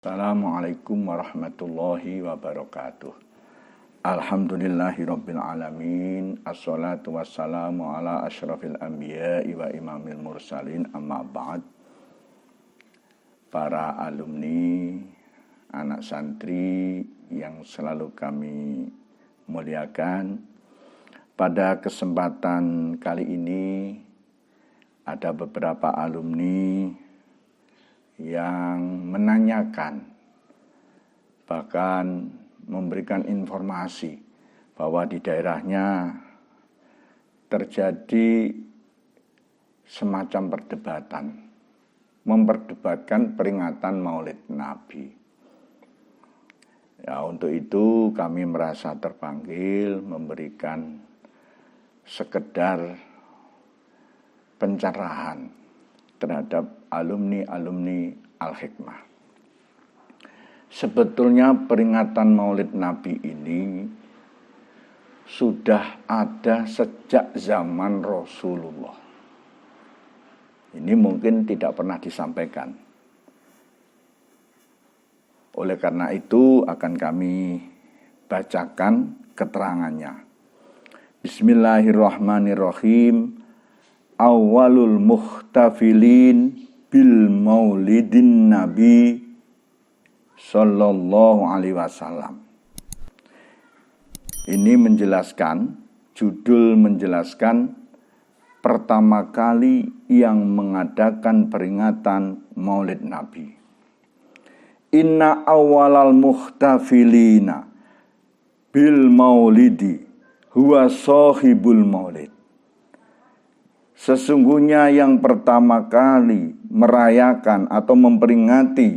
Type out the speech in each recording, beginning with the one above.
Assalamualaikum warahmatullahi wabarakatuh. Alhamdulillahirabbil alamin. Assalatu wassalamu ala asyrafil anbiya'i wa imamil mursalin, amma ba'd. Para alumni, anak santri yang selalu kami muliakan, pada kesempatan kali ini ada beberapa alumni yang menanyakan, bahkan memberikan informasi bahwa di daerahnya terjadi semacam perdebatan, memperdebatkan peringatan Maulid Nabi. Ya, untuk itu kami merasa terpanggil memberikan sekedar pencerahan terhadap alumni-alumni Al-Hikmah. Sebetulnya peringatan Maulid Nabi ini sudah ada sejak zaman Rasulullah. Ini mungkin tidak pernah disampaikan. Oleh karena itu akan kami bacakan keterangannya. Bismillahirrahmanirrahim. Awalul muhtafilin bil maulidin nabi sallallahu alaihi wasallam. Ini menjelaskan, judul menjelaskan pertama kali yang mengadakan peringatan Maulid Nabi. Inna awalal muhtafilina bil maulidi huwa sahibul maulid. Sesungguhnya yang pertama kali merayakan atau memperingati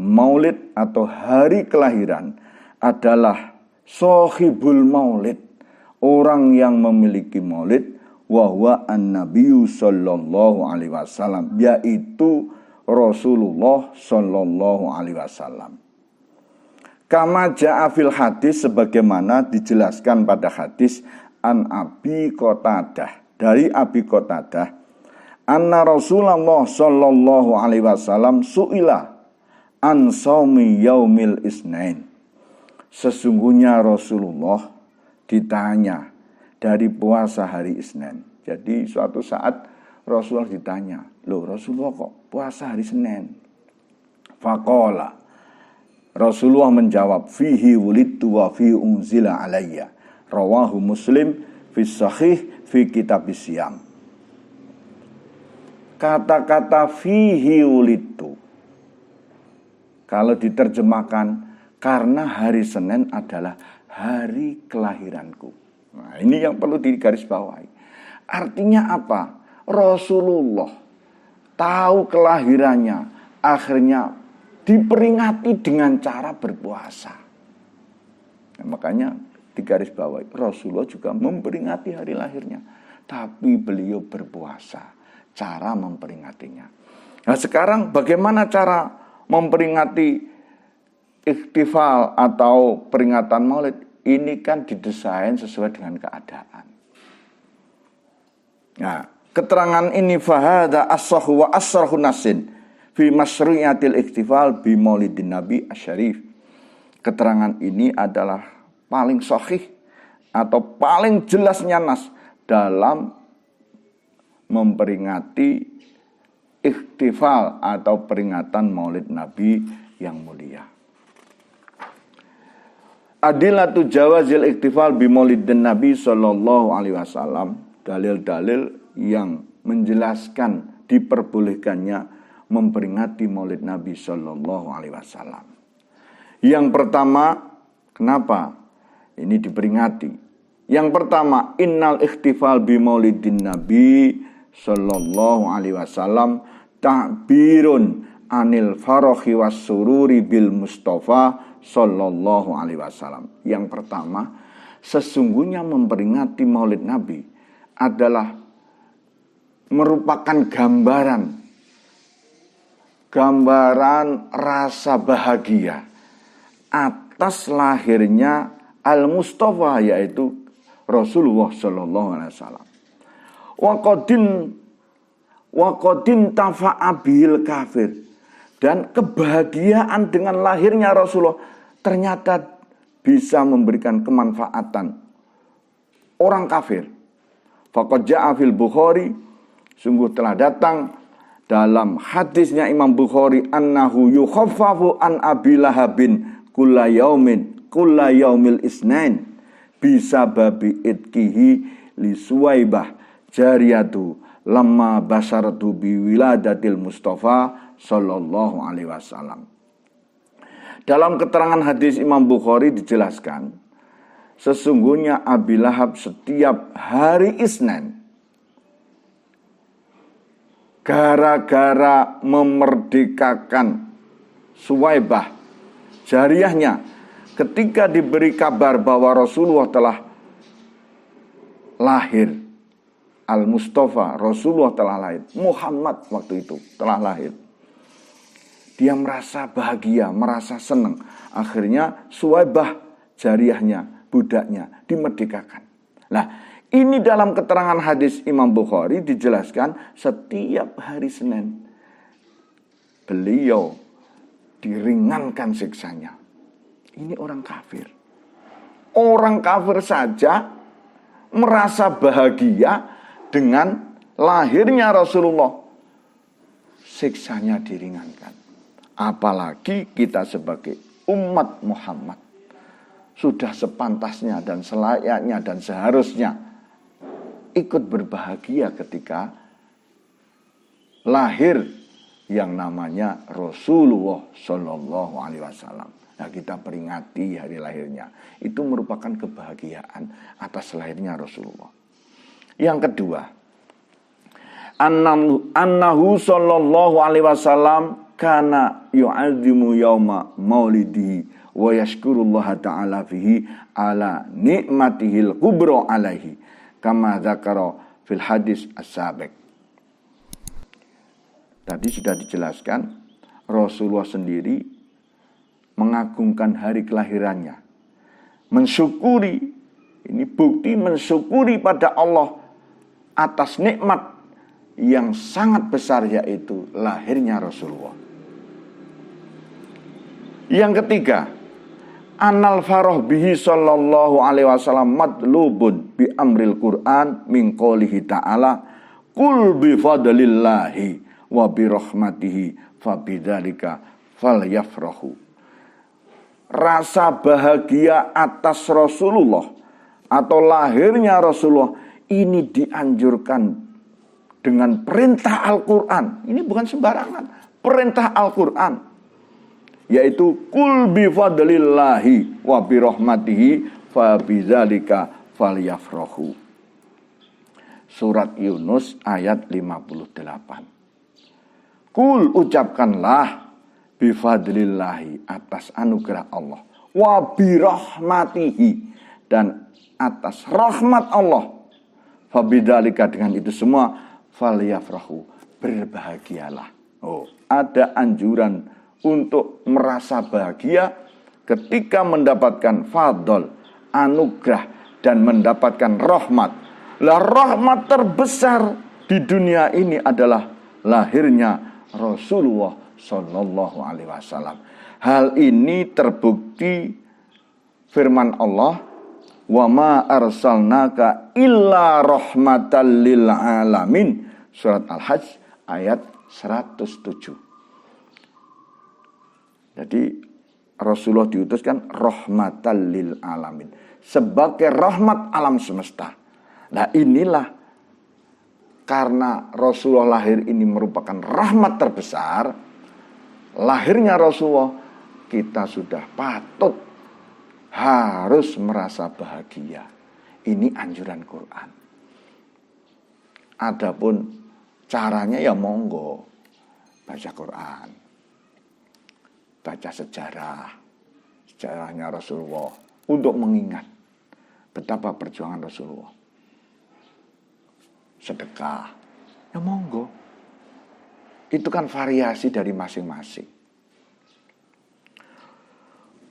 Maulid atau hari kelahiran adalah Sohibul Maulid, orang yang memiliki Maulid, wahwa an-nabiyyu sallallahu alaihi wasallam, yaitu Rasulullah sallallahu alaihi wasallam. Kama ja'a fil hadis, sebagaimana dijelaskan pada hadis an Abi Qatadah, dari Abi Qatadah, anna Rasulullah sallallahu alaihi wasallam su'ila an saumi yaumil isnain. Sesungguhnya Rasulullah ditanya dari puasa hari Isnin. Jadi suatu saat Rasulullah ditanya, loh Rasulullah kok puasa hari Senin? Faqala, Rasulullah menjawab, fihi wulidtu wa fihi unzila alayya. Rawahu Muslim fi sahih fi kitab Siyam. Kata-kata fihi wulidtu, kalau diterjemahkan, karena hari Senin adalah hari kelahiranku. Nah, ini yang perlu digarisbawahi. Artinya apa? Rasulullah tahu kelahirannya, akhirnya diperingati dengan cara berpuasa. Nah, makanya digarisbawahi, Rasulullah juga memperingati hari lahirnya, tapi beliau berpuasa, cara memperingatinya. Nah, sekarang bagaimana cara memperingati ikhtifal atau peringatan Maulid? Ini kan didesain sesuai dengan keadaan. Nah, keterangan ini fahada as-sahhu wa as-sarhu nasin fi masyru'iyatil ikhtifal bi Maulidin Nabi asy-syarif. Keterangan ini adalah paling sahih atau paling jelasnya nas dalam memperingati ikhtifal atau peringatan Maulid Nabi yang mulia. Adillatu jawazil ikhtifal bi Maulidin Nabi sallallahu alaihi wasallam, dalil-dalil yang menjelaskan diperbolehkannya memperingati Maulid Nabi sallallahu alaihi wasallam. Yang pertama, kenapa ini diperingati? Yang pertama, innal ikhtifal bi Maulidin Nabi sallallahu alaihi wasallam ta'birun anil farahi was sururi bil Mustafa sallallahu alaihi wasallam. Yang pertama, sesungguhnya memperingati Maulid Nabi adalah merupakan gambaran rasa bahagia atas lahirnya Al-Mustafa, yaitu Rasulullah sallallahu alaihi wasallam. Wa qadin tafa'a bil kafir. Dan kebahagiaan dengan lahirnya Rasulullah ternyata bisa memberikan kemanfaatan orang kafir. Faqad ja'a fil Bukhari, sungguh telah datang dalam hadisnya Imam Bukhari, annahu yukhaffafu an Abi Lahabin kulla yaumil isnain bisa babi itkihi li Suwaibah jariyatu lamma basaratu bi wiladatil Mustafa sallallahu alaihi wasallam. Dalam keterangan hadis Imam Bukhari dijelaskan, sesungguhnya Abi Lahab setiap hari Isnin gara-gara memerdekakan Suwaibah jariyahnya, ketika diberi kabar bahwa Rasulullah telah lahir, Al-Mustafa, Rasulullah telah lahir, Muhammad waktu itu telah lahir, dia merasa bahagia, merasa senang. Akhirnya Suwaibah jariyahnya, budaknya dimerdekakan. Nah, ini dalam keterangan hadis Imam Bukhari dijelaskan setiap hari Senin beliau diringankan siksanya. Ini orang kafir. Orang kafir saja merasa bahagia dengan lahirnya Rasulullah. Siksanya diringankan. Apalagi kita sebagai umat Muhammad. Sudah sepantasnya dan selayaknya dan seharusnya ikut berbahagia ketika lahir yang namanya Rasulullah Shallallahu Alaihi Wasallam. Nah, kita peringati hari lahirnya. Itu merupakan kebahagiaan atas lahirnya Rasulullah. Yang kedua, annahu Shallallahu Alaihi Wasallam kana yu'azzimu yauma maulidihi wa yashkurullaha ta'ala fihi ala nikmatihil kubra alaihi kama dzakara fil hadis as-sabiq. Tadi sudah dijelaskan, Rasulullah sendiri mengagungkan hari kelahirannya, mensyukuri, ini bukti mensyukuri pada Allah atas nikmat yang sangat besar, yaitu lahirnya Rasulullah. Yang ketiga, anal farah bihi sallallahu alaihi wasallam madlubun bi amril Qur'an min qoulihi ta'ala qul bi fadlillahi wa bi rahmatihi fa bidzalika falyafrahu. Rasa bahagia atas Rasulullah atau lahirnya Rasulullah ini dianjurkan dengan perintah Al-Qur'an. Ini bukan sembarangan, perintah Al-Qur'an, yaitu kul bi fadlillahi wa bi rahmatihi fa bidzalika falyafrahu. Surat Yunus ayat 58. Kul, ucapkanlah, bi fadlillahi, atas anugerah Allah, wa bi rahmatihi, dan atas rahmat Allah, fa bidzalika, dengan itu semua, falyafrahu, berbahagialah. Oh, ada anjuran untuk merasa bahagia ketika mendapatkan fadl, anugerah, dan mendapatkan rahmat. Lah, rahmat terbesar di dunia ini adalah lahirnya Rasulullah Sallallahu Alaihi Wasallam. Hal ini terbukti firman Allah, wa ma arsalnaka illa rahmatan lil alamin, surat Al-Hajj ayat 107. Jadi Rasulullah diutuskan rahmatan lil alamin, sebagai rahmat alam semesta. Nah, inilah karena Rasulullah lahir ini merupakan rahmat terbesar, lahirnya Rasulullah, kita sudah patut harus merasa bahagia. Ini anjuran Quran. Adapun caranya ya monggo, baca Quran, baca sejarahnya Rasulullah untuk mengingat betapa perjuangan Rasulullah. Sedekah, ya monggo. Itu kan variasi dari masing-masing.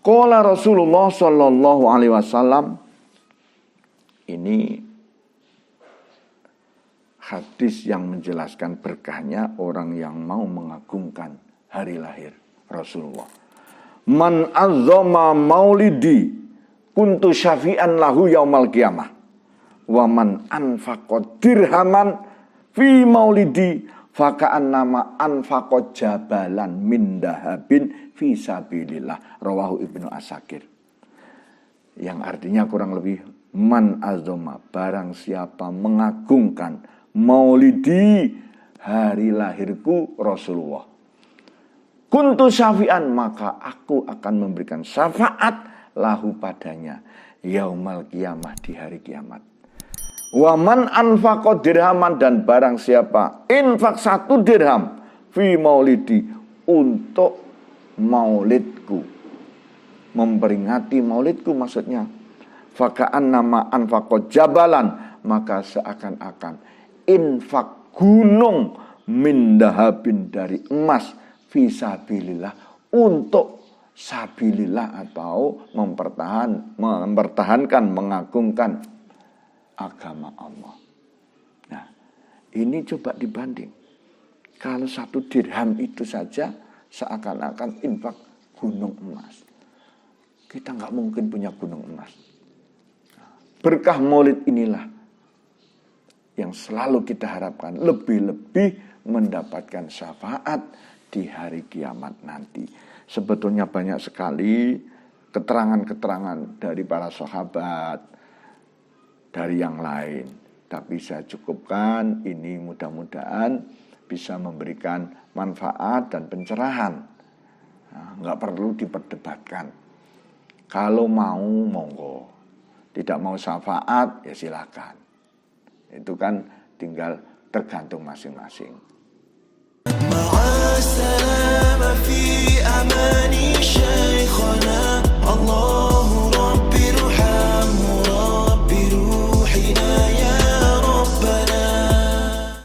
Qala Rasulullah sallallahu alaihi wasallam, ini hadis yang menjelaskan berkahnya orang yang mau mengagungkan hari lahir Rasulullah. Man azzama maulidi kuntu syafi'an lahu yaumal qiyamah. Wa man anfaqa dirhaman fi maulidi faka'annama anfaqa jabalan min dahabin fi sabilillah. Rawahu Ibnu Asakir. Yang artinya kurang lebih, man azzama, barang siapa mengagungkan maulidi, hari lahirku Rasulullah, kuntu syafi'an, maka aku akan memberikan syafaat lahu padanya yaumal qiyamah, di hari kiamat. Wa man anfaqa dirhaman, dan barang siapa infak 1 dirham fi maulidi, untuk maulidku, memperingati maulidku maksudnya, faka'annama anfaqa jabalan, maka seakan-akan infak gunung min dahabin, dari emas, fi sabilillah, untuk sabilillah, atau mempertahankan, mengagungkan agama Allah. Nah, ini coba dibanding. Kalau 1 dirham itu saja seakan-akan infak gunung emas. Kita nggak mungkin punya gunung emas. Berkah maulid inilah yang selalu kita harapkan, lebih-lebih mendapatkan syafaat di hari kiamat nanti. Sebetulnya banyak sekali keterangan-keterangan dari para sahabat, dari yang lain. Tapi saya cukupkan ini, mudah-mudahan bisa memberikan manfaat dan pencerahan. Nah, nggak perlu diperdebatkan. Kalau mau, monggo. Tidak mau syafaat, ya silakan. Itu kan tinggal tergantung masing-masing.